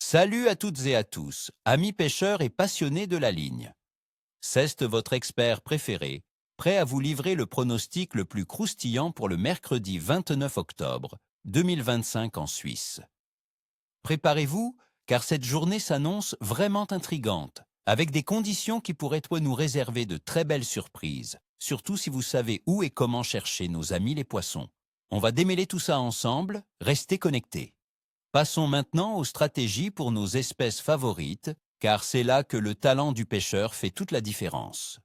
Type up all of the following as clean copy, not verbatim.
Salut à toutes et à tous, amis pêcheurs et passionnés de la ligne. Ceste votre expert préféré, prêt à vous livrer le pronostic le plus croustillant pour le mercredi 29 octobre 2025 en Suisse. Préparez-vous, car cette journée s'annonce vraiment intrigante, avec des conditions qui pourraient nous réserver de très belles surprises, surtout si vous savez où et comment chercher nos amis les poissons. On va démêler tout ça ensemble, restez connectés. Passons maintenant aux stratégies pour nos espèces favorites, car c'est là que le talent du pêcheur fait toute la différence.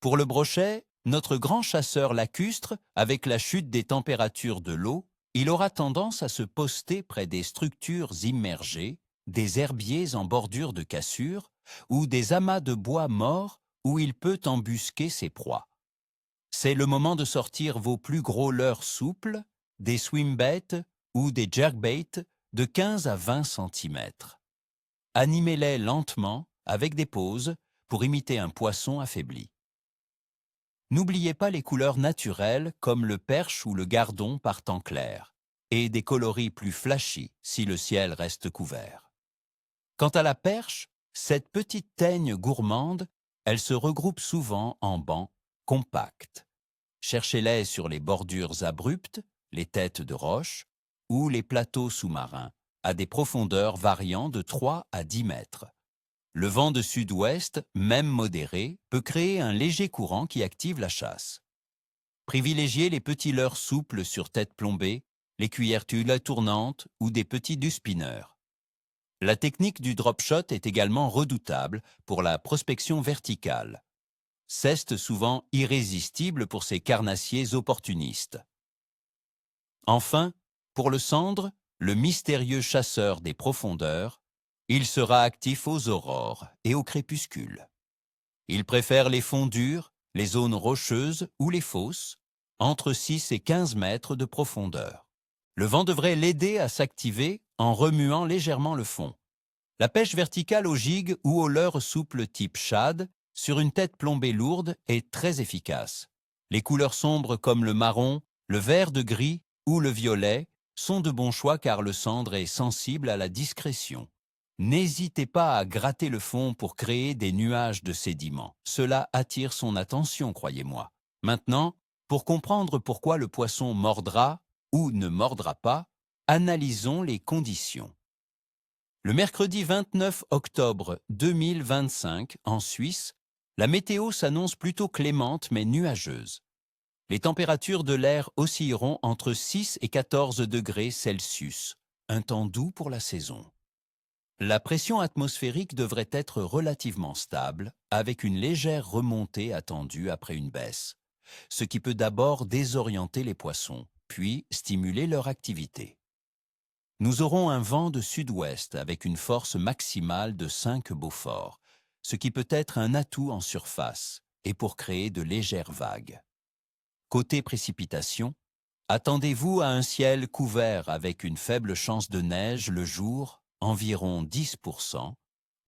Pour le brochet, notre grand chasseur lacustre, avec la chute des températures de l'eau, il aura tendance à se poster près des structures immergées, des herbiers en bordure de cassure ou des amas de bois morts où il peut embusquer ses proies. C'est le moment de sortir vos plus gros leurres souples, des swimbaits ou des jerkbaits de 15 à 20 cm. Animez-les lentement, avec des pauses, pour imiter un poisson affaibli. N'oubliez pas les couleurs naturelles comme le perche ou le gardon par temps clair, et des coloris plus flashy si le ciel reste couvert. Quant à la perche, cette petite teigne gourmande, elle se regroupe souvent en bancs compacts. Cherchez-les sur les bordures abruptes, les têtes de roche, ou les plateaux sous-marins, à des profondeurs variant de 3 à 10 mètres. Le vent de sud-ouest, même modéré, peut créer un léger courant qui active la chasse. Privilégiez les petits leurres souples sur tête plombée, les cuillères tulle tournantes ou des petits du spinner. La technique du drop shot est également redoutable pour la prospection verticale. Ceste souvent irrésistible pour ces carnassiers opportunistes. Enfin, pour le cendre, le mystérieux chasseur des profondeurs, il sera actif aux aurores et au crépuscule. Il préfère les fonds durs, les zones rocheuses ou les fosses, entre 6 et 15 mètres de profondeur. Le vent devrait l'aider à s'activer en remuant légèrement le fond. La pêche verticale au gig ou au leurre souple type shad sur une tête plombée lourde est très efficace. Les couleurs sombres comme le marron, le vert de gris ou le violet sont de bons choix car le cendre est sensible à la discrétion. N'hésitez pas à gratter le fond pour créer des nuages de sédiments. Cela attire son attention, croyez-moi. Maintenant, pour comprendre pourquoi le poisson mordra ou ne mordra pas, analysons les conditions. Le mercredi 29 octobre 2025, en Suisse, la météo s'annonce plutôt clémente mais nuageuse. Les températures de l'air oscilleront entre 6 et 14 degrés Celsius, un temps doux pour la saison. La pression atmosphérique devrait être relativement stable, avec une légère remontée attendue après une baisse, ce qui peut d'abord désorienter les poissons, puis stimuler leur activité. Nous aurons un vent de sud-ouest avec une force maximale de 5 Beaufort, ce qui peut être un atout en surface et pour créer de légères vagues. Côté précipitation, attendez-vous à un ciel couvert avec une faible chance de neige le jour, environ 10%,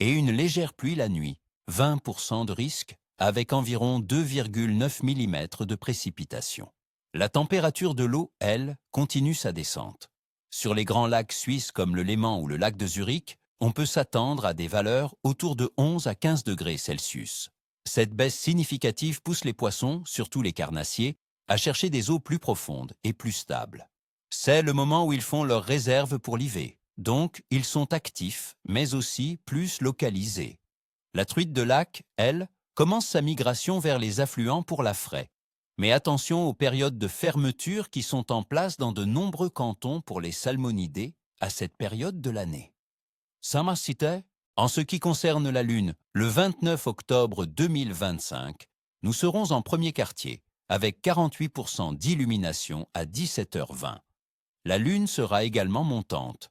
et une légère pluie la nuit, 20% de risque, avec environ 2,9 mm de précipitation. La température de l'eau, elle, continue sa descente. Sur les grands lacs suisses comme le Léman ou le lac de Zurich, on peut s'attendre à des valeurs autour de 11 à 15 degrés Celsius. Cette baisse significative pousse les poissons, surtout les carnassiers, à chercher des eaux plus profondes et plus stables. C'est le moment où ils font leurs réserves pour l'hiver, donc ils sont actifs, mais aussi plus localisés. La truite de lac, elle, commence sa migration vers les affluents pour la fraie. Mais attention aux périodes de fermeture qui sont en place dans de nombreux cantons pour les salmonidés à cette période de l'année. Samarcité, en ce qui concerne la Lune, le 29 octobre 2025, nous serons en premier quartier, avec 48% d'illumination à 17h20. La Lune sera également montante.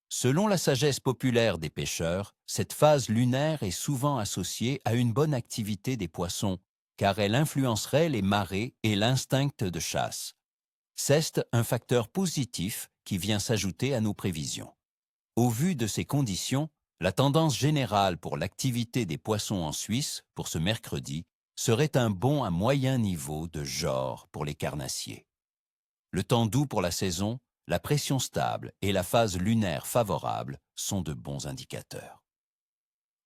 Selon la sagesse populaire des pêcheurs, cette phase lunaire est souvent associée à une bonne activité des poissons, car elle influencerait les marées et l'instinct de chasse. C'est un facteur positif qui vient s'ajouter à nos prévisions. Au vu de ces conditions, la tendance générale pour l'activité des poissons en Suisse pour ce mercredi serait un bon à moyen niveau de genre pour les carnassiers. Le temps doux pour la saison, la pression stable et la phase lunaire favorable sont de bons indicateurs.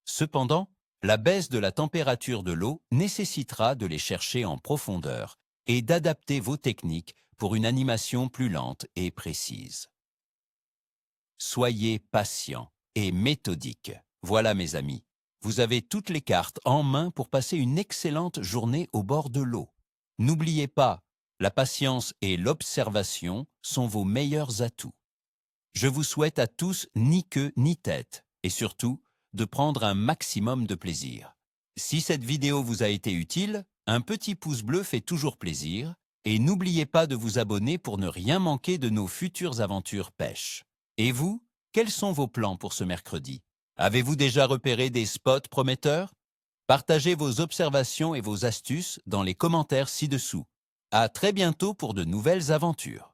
Cependant, la baisse de la température de l'eau nécessitera de les chercher en profondeur et d'adapter vos techniques pour une animation plus lente et précise. Soyez patient et méthodique. Voilà mes amis, vous avez toutes les cartes en main pour passer une excellente journée au bord de l'eau. N'oubliez pas, la patience et l'observation sont vos meilleurs atouts. Je vous souhaite à tous ni queue ni tête et surtout de prendre un maximum de plaisir. Si cette vidéo vous a été utile, un petit pouce bleu fait toujours plaisir et n'oubliez pas de vous abonner pour ne rien manquer de nos futures aventures pêche. Et vous, quels sont vos plans pour ce mercredi? Avez-vous déjà repéré des spots prometteurs? Partagez vos observations et vos astuces dans les commentaires ci-dessous. À très bientôt pour de nouvelles aventures.